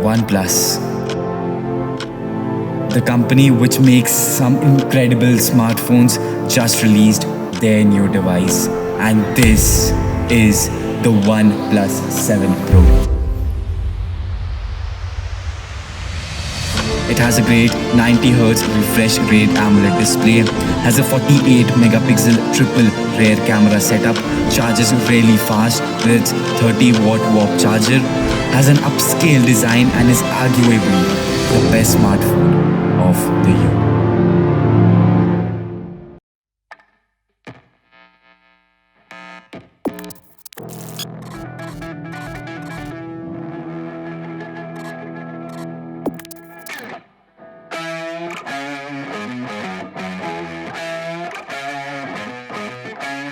OnePlus, the company which makes some incredible smartphones, just released their new device, and this is the OnePlus 7 Pro. It has a great 90Hz refresh rate AMOLED display, has a 48 megapixel triple rear camera setup, charges really fast with its 30-watt warp charger, has an upscale design, and is arguably the best smartphone of the year.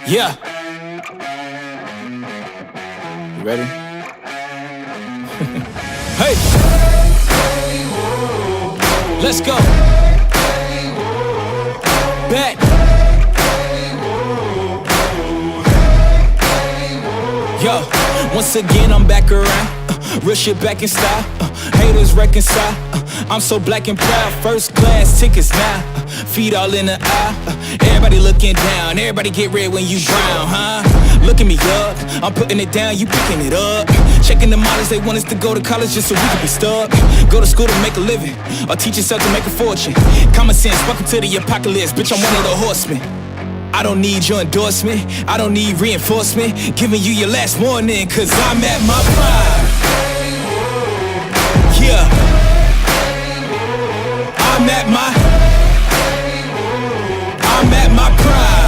Yeah. You ready? Hey. Let's go. Back. Yo, once again I'm back around. Real shit back in style. Haters reconcile. I'm so black and proud. First class tickets now. Feet all in the eye. Everybody looking down. Everybody get red when you brown, huh? Looking me up. I'm putting it down, you picking it up. Checking the models, they want us to go to college just so we can be stuck. Go to school to make a living, or teach yourself to make a fortune. Common sense, welcome to the apocalypse. Bitch, I'm one of the horsemen. I don't need your endorsement, I don't need reinforcement. Giving you your last warning, cause I'm at my prime. Yeah. I'm at my prime.